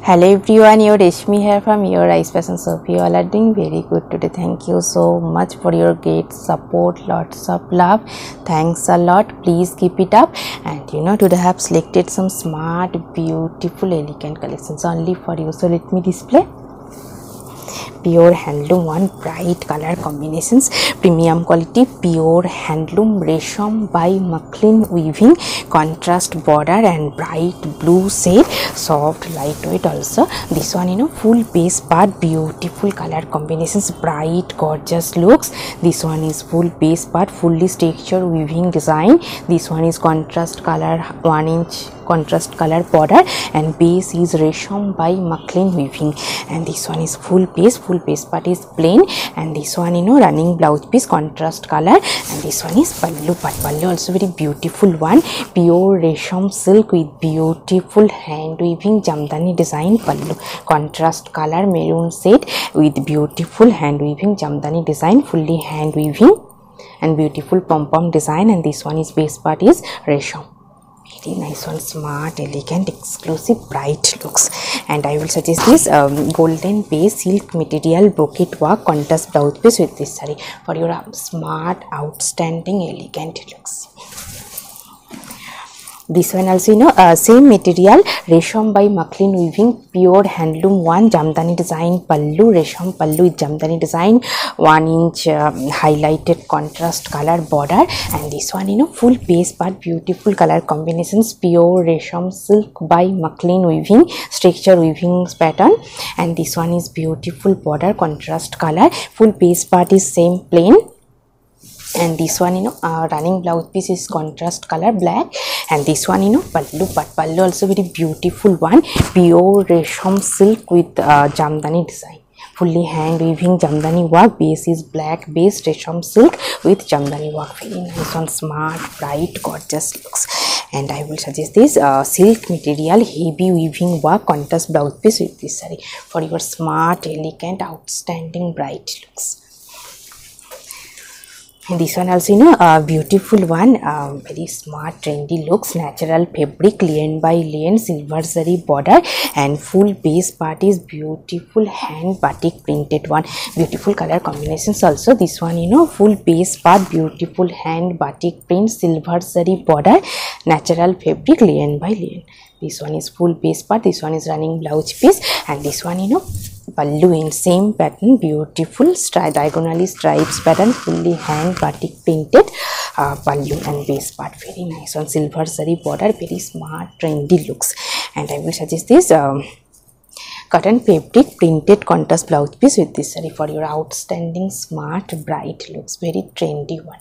Hello everyone, your Reshmi here from Your Eyes Fashion Shop. You all are doing very good today. Thank you so much for your great support, lots of love. Thanks a lot. Please keep it up. And today I have selected some smart, beautiful, elegant collections only for you. So let me display. Pure handloom one, bright color combinations, premium quality pure handloom resham by Maclean weaving, contrast border and bright blue shade, soft lightweight also. This one full base part, beautiful color combinations, bright gorgeous looks. This one is full base part, fully texture weaving design. This one is contrast color, 1 inch contrast color border, and base is resham by Maclean weaving. And this one is full base part is plain, and this one running blouse piece contrast color, and this one is pallu part. Pallu also very beautiful one, pure resham silk with beautiful hand weaving jamdani design pallu, contrast color maroon shade with beautiful hand weaving jamdani design, fully hand weaving and beautiful pom-pom design. And this one is base part is resham. Very nice one, smart, elegant, exclusive, bright looks. And I will suggest this golden base silk material brocade work contrast blouse piece with this saree for your smart, outstanding, elegant looks. This one also same material resham by Maclean weaving, pure handloom one, jamdani design pallu, resham pallu with jamdani design, 1 inch highlighted contrast color border. And this one full base part, beautiful color combinations, pure resham silk by Maclean weaving, structure weaving pattern. And this one is beautiful border, contrast color, full base part is same plain. And this one running blouse piece is contrast color black. And this one pallu part, pallu also very beautiful one, pure resham silk with jamdani design, fully hand weaving jamdani work, base is black base resham silk with jamdani work. Very nice one, smart, bright, gorgeous looks. And I will suggest this silk material heavy weaving work contrast blouse piece with this saree for your smart, elegant, outstanding, bright looks. And this one also beautiful one, very smart, trendy looks, natural fabric, lane by lane, silver zari border, and full base part is beautiful hand batik printed one, beautiful color combinations also. This one full base part, beautiful hand batik print, silver zari border, natural fabric, lane by lane. This one is full base part, this one is running blouse piece. And this one pallu in same pattern, beautiful diagonally stripes pattern, fully hand batik printed pallu and base part. Very nice one, silver zari border, very smart, trendy looks. And I will suggest this cotton fabric printed contrast blouse piece with this saree for your outstanding, smart, bright looks, very trendy one.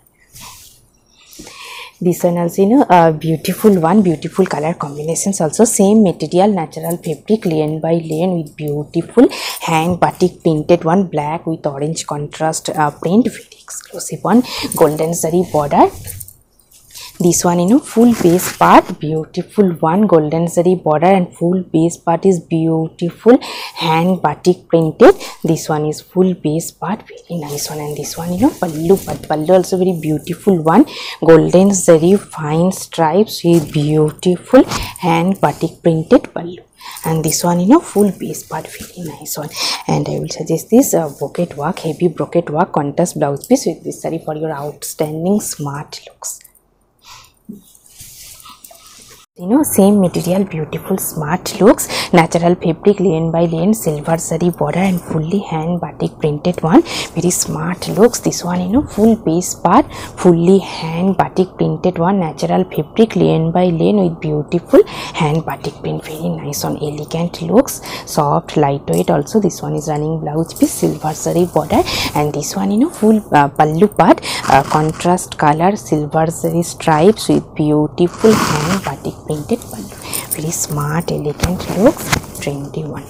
This one also beautiful one, beautiful color combinations also, same material, natural fabric, lane by lane with beautiful hand batik printed one, black with orange contrast print, very exclusive one, golden zari border. This one full base part, beautiful one, golden zari border, and full base part is beautiful hand batik printed. This one is full base part, very nice one. And this one pallu part, pallu also very beautiful one, golden zari fine stripes with beautiful hand batik printed pallu. And this one full base part, very nice one. And I will suggest this brocade work, heavy brocade work contrast blouse piece with this saree for your outstanding, smart looks. Same material, beautiful, smart looks, natural fabric, lane by lane, silver zari border, and fully hand batik printed one, very smart looks. This one full base part, fully hand batik printed one, natural fabric, lane by lane with beautiful hand batik print, very nice one, elegant looks, soft, lightweight also. This one is running blouse piece, silver zari border. And this one full pallu part, contrast color, silver zari stripes with beautiful hand batik printed pallu, very smart, elegant looks, trendy one,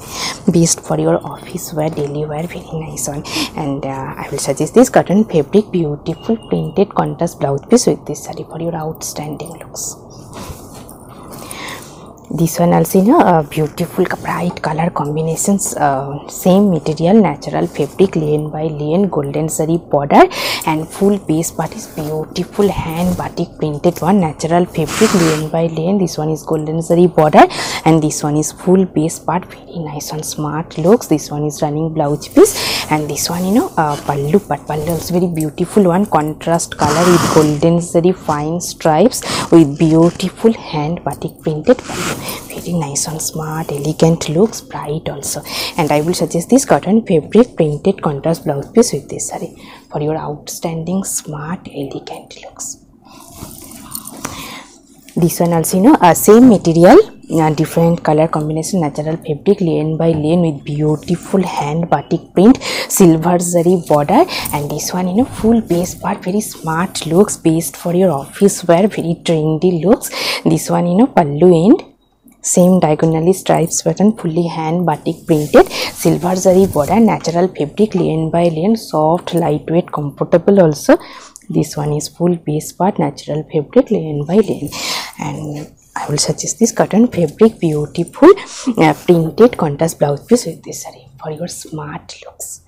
best for your office wear, daily wear, very nice one. And I will suggest this cotton fabric, beautiful printed contrast blouse piece with this saree for your outstanding looks. This one also, beautiful bright color combinations, same material, natural fabric, lane by lane, golden zari border, and full base part is beautiful hand batik printed one, natural fabric, lane by lane. This one is golden zari border, and this one is full base part, very nice one, smart looks. This one is running blouse piece, and this one, pallu part. Pallu also very beautiful one, contrast color with golden zari fine stripes with beautiful hand batik printed pallu. Very nice one, smart, elegant looks, bright also. And I will suggest this cotton fabric printed contrast blouse piece with this saree for your outstanding, smart, elegant looks. This one also, same material, different color combination, natural fabric, lane by lane with beautiful hand batik print, silver zari border. And this one, full base part, very smart looks, based for your office wear, very trendy looks. This one, pallu end, same diagonally stripes pattern, fully hand batik printed, silver zari border, natural fabric, lane by lane, soft, lightweight, comfortable also. This one is full base part, natural fabric, lane by lane. And I will suggest this cotton fabric, beautiful printed contrast blouse piece with this saree for your smart looks.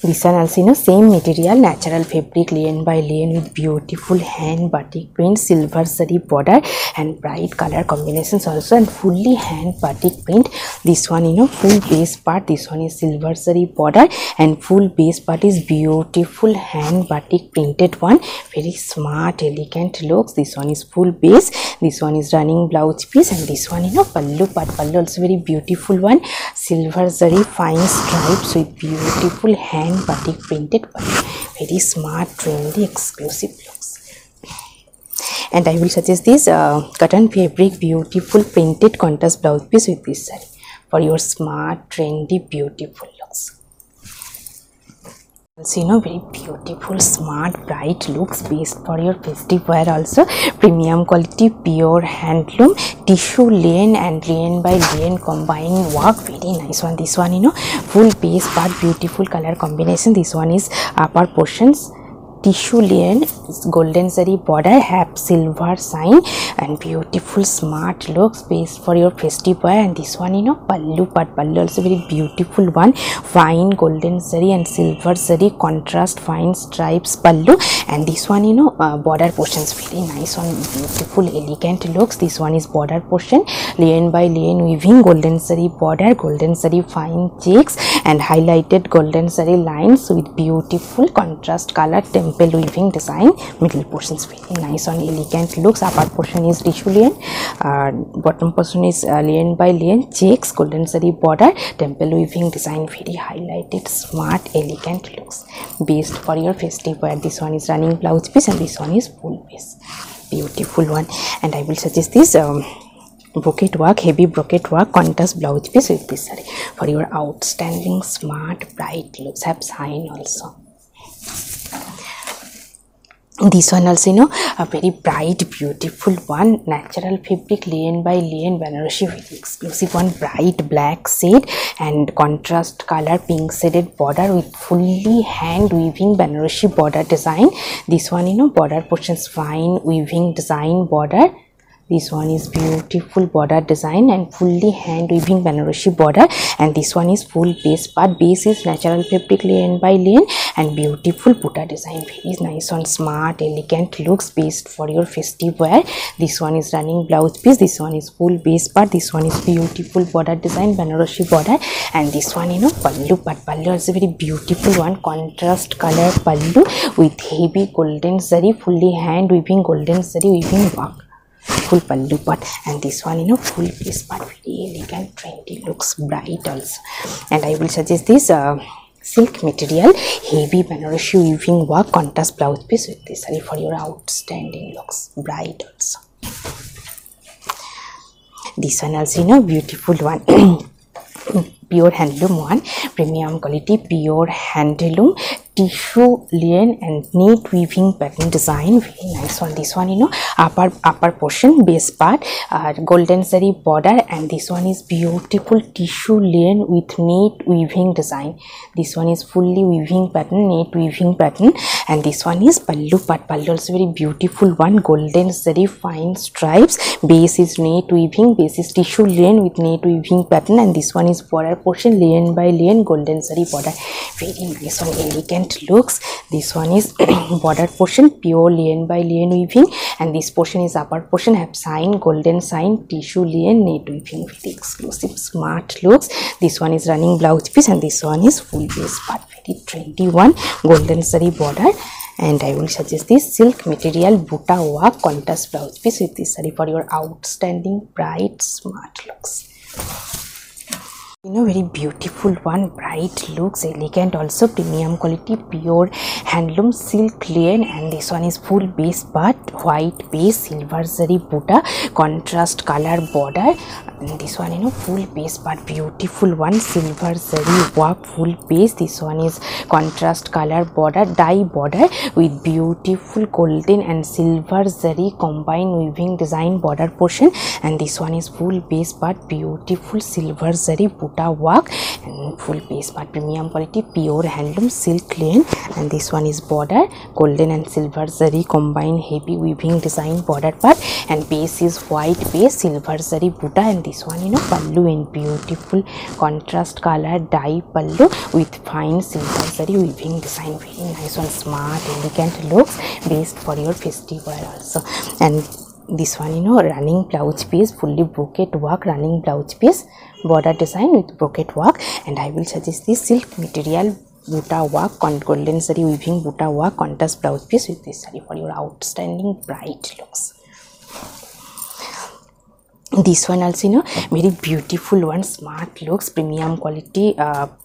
This one also, same material, natural fabric, lane by lane with beautiful hand batik print, silver zari border, and bright color combinations also, and fully hand batik print. This one, full base part, this one is silver zari border, and full base part is beautiful hand batik printed one, very smart, elegant looks. This one is full base, this one is running blouse piece, and this one, pallu part. Pallu also very beautiful one, silver zari fine stripes with beautiful hand batik printed pallu, very smart, trendy, exclusive looks. And I will suggest this cotton fabric beautiful printed contrast blouse piece with this saree for your smart, trendy, beautiful looks. Also, very beautiful, smart, bright looks, based for your festive wear also. Premium quality, pure handloom, tissue lane and lane by lane combined work, very nice one. This one, full base part, beautiful color combination. This one is upper portions, tissue lane, golden zari border, have silver sign, and beautiful smart looks, based for your festive wear. And this one, pallu part. Pallu also very beautiful one, fine golden zari and silver zari contrast fine stripes pallu. And this one, border portions, very nice one, beautiful, elegant looks. This one is border portion, lane by lane weaving, golden zari border, golden zari fine checks, and highlighted golden zari lines with beautiful contrast color temple weaving design. Middle portions, very nice on elegant looks. Upper portion is tissue lane, bottom portion is lane by lane checks, golden zari border, temple weaving design, very highlighted, smart, elegant looks, based for your festive wear. This one is running blouse piece, and this one is full piece, beautiful one. And I will suggest this brocade work, heavy brocade work contrast blouse piece with this saree for your outstanding, smart, bright looks. Have sign also. This one also, a very bright, beautiful one, natural fabric, lane by lane, Banarasi, very exclusive one, bright black shade and contrast color pink shaded border with fully hand weaving Banarasi border design. This one, border portions fine weaving design border. This one is beautiful border design and fully hand weaving Banarasi border. And this one is full base part. Base is natural fabric, lane by lane, and beautiful butta design, very nice one, smart, elegant looks, based for your festive wear. This one is running blouse piece. This one is full base part. This one is beautiful border design, Banarasi border. And this one, pallu part. Pallu is a very beautiful one, contrast color pallu with heavy golden zari, fully hand weaving golden zari weaving work, full pallu part. And this one, full base part, very elegant, trendy looks, bright also. And I will suggest this silk material, heavy Banarasi weaving work, contrast blouse piece with this saree for your outstanding looks, bright also. This one also, beautiful one. Pure handloom one, premium quality, pure handloom, tissue linen and neat weaving pattern design. Very nice one. This one, upper portion, base part, golden zari border, and this one is beautiful tissue linen with neat weaving design. This one is fully weaving pattern, neat weaving pattern, and this one is pallu part. Pallu also very beautiful one, golden zari fine stripes. Base is neat weaving, base is tissue linen with neat weaving pattern, and this one is border portion, linen by linen, golden zari border. Very nice one, elegant looks. This one is border portion, pure linen by linen weaving, and this portion is upper portion, have sign, golden sign, tissue linen, neat weaving. Very exclusive, smart looks. This one is running blouse piece, and this one is full base part. Very trendy one, golden zari border. And I will suggest this silk material buta work contrast blouse piece with this saree for your outstanding bright smart looks. Very beautiful one, bright looks, elegant also, premium quality, pure handloom silk linen, and this one is full base part, white base, silver zari buta, contrast color border, and this one full base part, beautiful one, silver zari work, full base. This one is contrast color border, dye border with beautiful golden and silver zari combined weaving design border portion, and this one is full base part, beautiful silver zari buta work and full base part, premium quality, pure handloom silk linen, and this one is border, golden and silver zari combined heavy weaving design border part, and base is white base, silver zari buta, and this one pallu in beautiful contrast color dye pallu with fine silver zari weaving design. Very nice one, smart, elegant looks, best for your festival also. And this one running blouse piece, fully brocade work, running blouse piece, border design with brocade work, and I will suggest this silk material buta work, golden zari weaving buta work contrast blouse piece with this saree for your outstanding bright looks. This one also very beautiful one, smart looks, premium quality,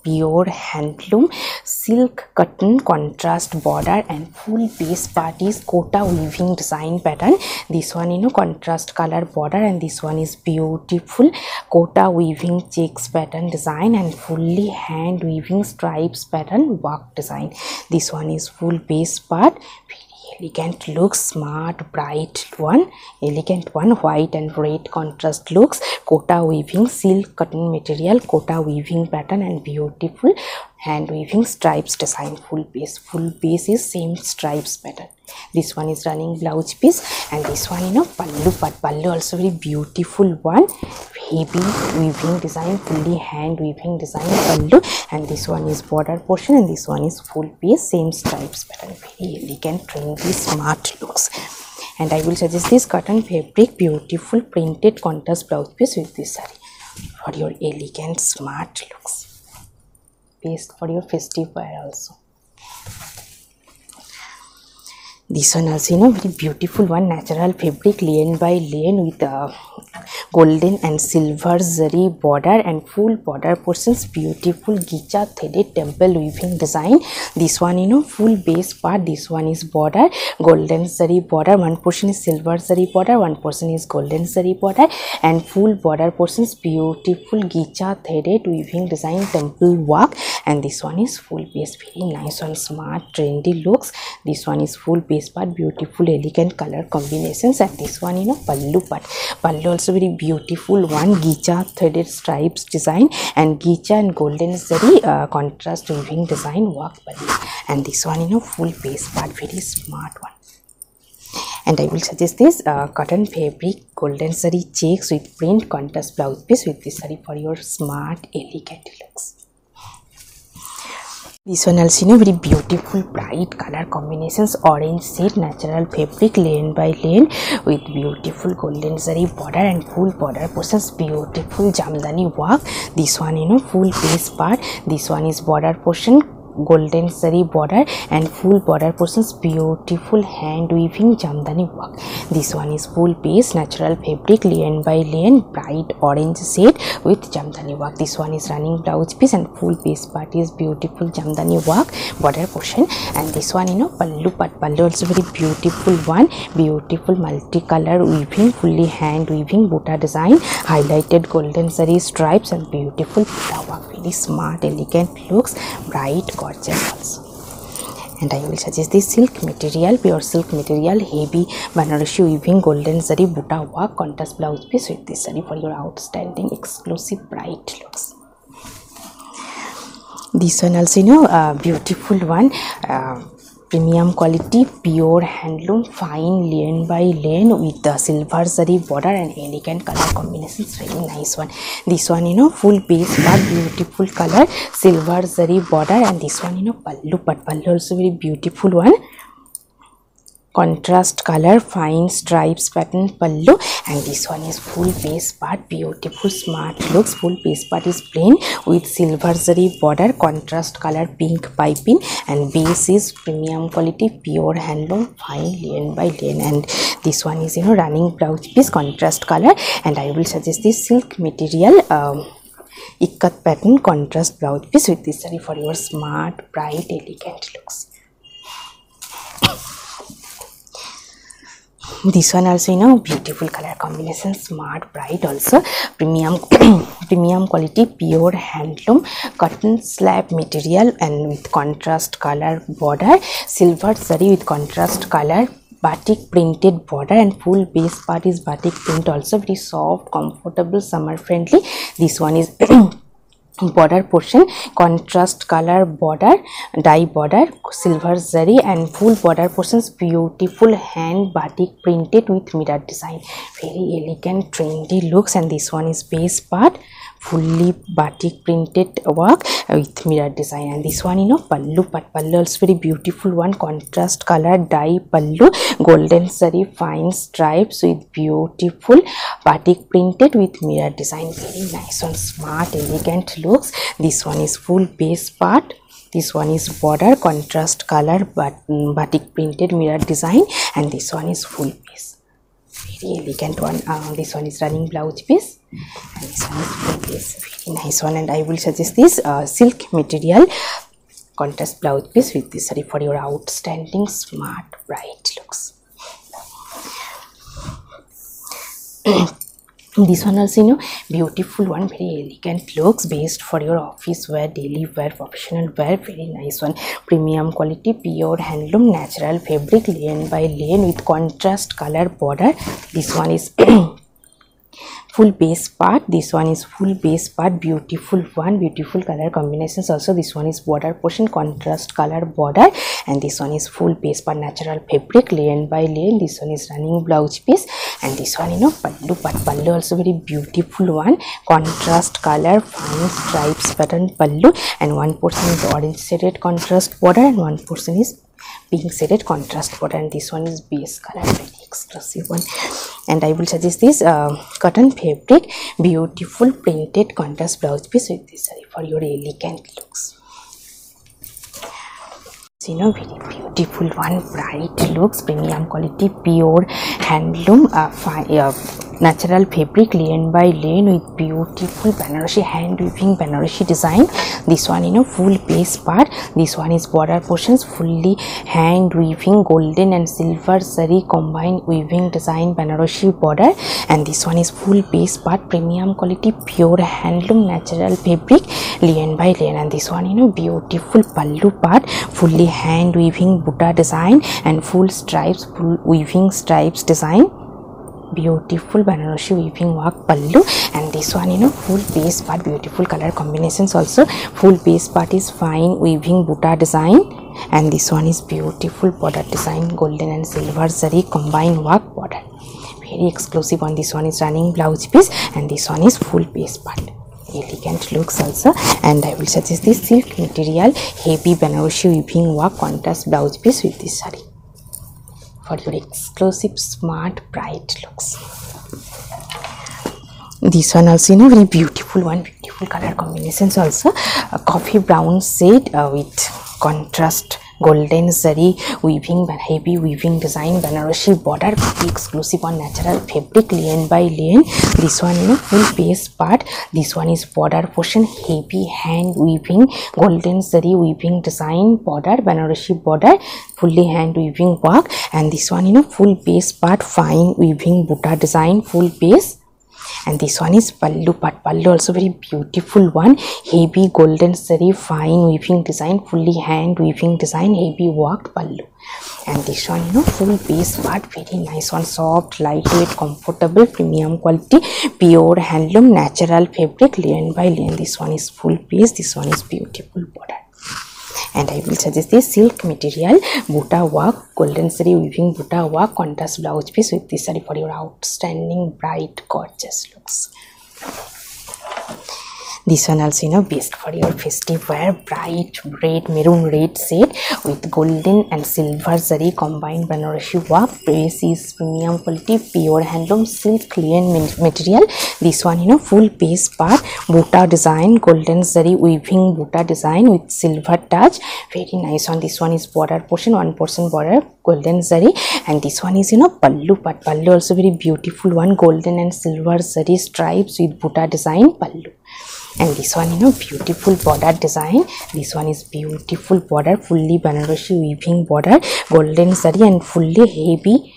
pure handloom silk cotton contrast border, and full base part is kota weaving design pattern. This one contrast color border, and this one is beautiful kota weaving checks pattern design and fully hand weaving stripes pattern work design. This one is full base part, elegant looks, smart, bright one, elegant one, white and red contrast looks, kota weaving silk cotton material, kota weaving pattern, and beautiful hand weaving stripes design. Full base is same stripes pattern. This one is running blouse piece, and this one pallu part, pallu also very beautiful one, heavy weaving design, fully hand weaving design pallu, and this one is border portion, and this one is full base, same stripes pattern. Very elegant, trendy, smart looks. And I will suggest this cotton fabric, beautiful printed contrast blouse piece with this saree for your elegant smart looks, best for your festive wear also. This one also very beautiful one, natural fabric, linen by linen with golden and silver zari border and full border portions, beautiful gicha threaded temple weaving design. This one full base part, this one is border, golden zari border, one portion is silver zari border, one portion is golden zari border, and full border portions, beautiful gicha threaded weaving design temple work, and this one is full base. Very nice one, smart, trendy looks. This one is full base part, beautiful elegant color combinations, and this one pallu part, pallu also very beautiful one, gicha threaded stripes design and gicha and golden zari contrast weaving design work pallu, and this one full base part, very smart one. And I will suggest this cotton fabric, golden zari checks with print contrast blouse piece with this saree for your smart, elegant looks. This one also very beautiful bright color combinations, orange shade, natural fabric, linen by linen with beautiful golden zari border and full border portions, beautiful jamdani work. This one full base part, this one is border portion, golden zari border and full border portions, beautiful hand weaving jamdani work. This one is full base, natural fabric, linen by linen, bright orange shade with jamdani work. This one is running blouse piece and full base part is beautiful jamdani work border portion, and this one pallu part, pallu also very beautiful one, beautiful multicolor weaving, fully hand weaving buta design, highlighted golden zari stripes and beautiful buta work. Very smart, elegant looks, bright, gorgeous also. And I will suggest this silk material, pure silk material, heavy Banarasi weaving golden zari buta work contrast blouse piece with this saree for your outstanding exclusive bright looks. This one also, beautiful one, premium quality, pure handloom, fine lane by lane with the silver zari border and elegant color combinations. Very nice one. This one, full base part, beautiful color, silver zari border, and this one, pallu, but pallu also very beautiful one. Contrast color, fine stripes pattern pallu, and this one is full base part, beautiful smart looks. Full base part is plain with silver zari border, contrast color pink piping, and base is premium quality, pure handloom, fine lane by lane. And this one is running blouse piece, contrast color, and I will suggest this silk material, ikat pattern contrast blouse piece with this saree for your smart, bright, elegant looks. This one also, beautiful color combination, smart, bright, also premium premium quality, pure handloom, cotton slab material, and with contrast color border, silver zari with contrast color, batik printed border, and full base part is batik print, also very soft, comfortable, summer friendly. This one is border portion, contrast color border, dye border, silver zari, and full border portions, beautiful hand batik printed with mirror design. Very elegant, trendy looks. And this one is base part, fully batik printed work with mirror design. And this one, pallu, but pallu also very beautiful one, contrast color dye pallu, golden zari, fine stripes with beautiful batik printed with mirror design. Very nice one, smart, elegant looks. This one is full base part, this one is border, contrast color but batik printed mirror design, and this one is full base. Very elegant one. This one is running blouse piece, and this one is full base. Very nice one. And I will suggest this silk material contrast blouse piece with this saree for your outstanding, smart, bright looks. This one also, beautiful one, very elegant looks, based for your office wear, daily wear, professional wear. Very nice one, premium quality, pure handloom, natural fabric, lane by lane with contrast color border. This one is full base part, this one is full base part, beautiful one, beautiful color combinations. Also this one is border portion, contrast color border, and this one is full base part, natural fabric, lane by lane. This one is running blouse piece, and this one, pallu, but pallu also very beautiful one, contrast color, fine stripes pattern pallu, and one portion is orange shaded contrast border, and one portion is pink shaded contrast border, and this one is base color, very exclusive one. And I will suggest this cotton fabric, beautiful printed contrast blouse piece with this saree for your elegant looks. Very beautiful one, bright looks, premium quality, pure handloom, natural fabric, lane by lane with beautiful Banarasi hand weaving Banarasi design. This one, full base part, this one is border portions, fully hand weaving golden and silver zari combined weaving design Banarasi border, and this one is full base part, premium quality, pure handloom, natural fabric, lane by lane. And this one, beautiful pallu part, fully hand weaving buta design and full stripes, full weaving stripes design, beautiful Banarasi weaving work pallu. And this one, full base part, beautiful color combinations. Also full base part is fine weaving buta design, and this one is beautiful border design, golden and silver zari combined work border. Very exclusive one. This one is running blouse piece, and this one is full base part. Elegant looks also. And I will suggest this silk material, heavy Banarasi weaving work contrast blouse piece with this saree for your exclusive, smart, bright looks. This one also, very beautiful one, beautiful color combinations. Also a coffee brown shade with contrast golden zari weaving, heavy weaving design Banarasi border, very exclusive on natural fabric, lane by lane. This one, full base part, this one is border portion, heavy hand weaving golden zari weaving design border, Banarasi border, fully hand weaving work. And this one, full base part, fine weaving buta design, full base. And this one is pallu part. Pallu also very beautiful one, heavy golden zari, fine weaving design, fully hand weaving design, heavy worked pallu. And this one, you know, full base part, very nice one, soft, lightweight, comfortable, premium quality, pure handloom, natural fabric, lane by lane. This one is full base, this one is beautiful border. And I will suggest this silk material, buta work, golden zari weaving buta work, contrast blouse piece with this saree for your outstanding, bright, gorgeous looks. This one also, you know, best for your festive wear, bright red, maroon red set with golden and silver zari combined Banarasi work. Base is premium quality, pure handloom, silk linen material. This one, you know, full base part, buta design, golden zari weaving buta design with silver touch. Very nice one. This one is border portion, one portion border, golden zari. And this one is, you know, pallu part. Pallu also very beautiful one, golden and silver zari stripes with buta design pallu. And this one, you know, beautiful border design. This one is beautiful border, fully Banarasi weaving border, golden zari and fully heavy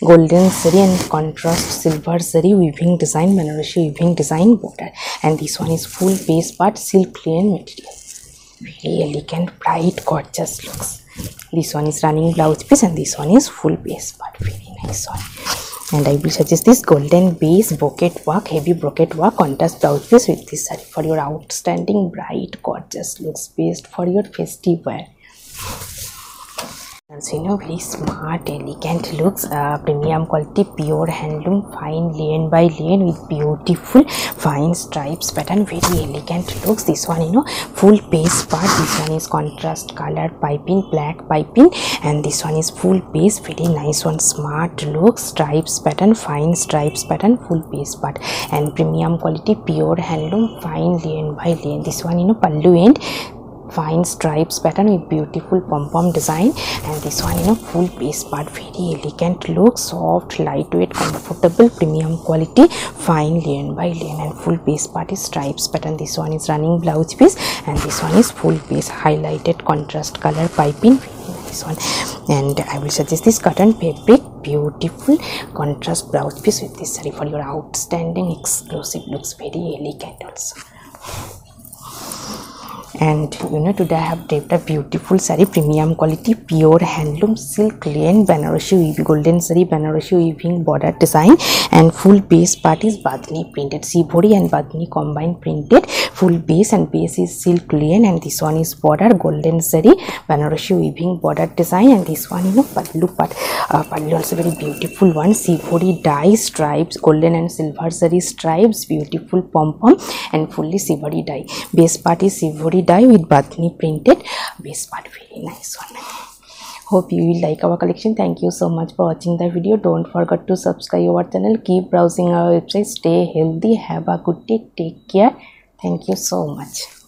golden zari and contrast silver zari weaving design, Banarasi weaving design border. And this one is full base part, silk linen material. Very elegant, bright, gorgeous looks. This one is running blouse piece and this one is full base part. Very nice one. And I will suggest this golden base brocade work, heavy brocade work, contrast blouse piece with this saree for your outstanding, bright, gorgeous looks, based for your festive wear. Also, you know, very smart, elegant looks, premium quality, pure handloom, fine lane by lane with beautiful fine stripes pattern, very elegant looks. This one, you know, full base part. This one is contrast color piping, black piping, and this one is full base, very nice one, smart looks, stripes pattern, fine stripes pattern, full base part, and premium quality, pure handloom, fine lane by lane. This one, you know, pallu end, fine stripes pattern with beautiful pom-pom design. And this one, you know, full base part, very elegant look, soft, lightweight, comfortable, premium quality, fine lane by lane, and full base part is stripes pattern. This one is running blouse piece and this one is full base, highlighted contrast color piping, very nice one. And I will suggest this cotton fabric, beautiful contrast blouse piece with this saree for your outstanding, exclusive looks, very elegant also. And you know, today I have draped a beautiful saree, premium quality, pure handloom, silk linen, Banarasi weaving, golden zari Banarasi weaving border design, and full base part is Badhni printed, Sivori and Badhni combined printed, full base, and base is silk linen, and this one is border golden zari Banarasi weaving border design. And this one, you know, pallu part, pallu also very beautiful one, Sivori dye stripes, golden and silver zari stripes, beautiful pom-pom and fully Sivori dye. Base part is Sivori dye with Badhni printed, base part, very nice one. Hope you will like our collection. Thank you so much for watching the video. Don't forget to subscribe our channel, keep browsing our website, stay healthy, have a good day, take care. Thank you so much.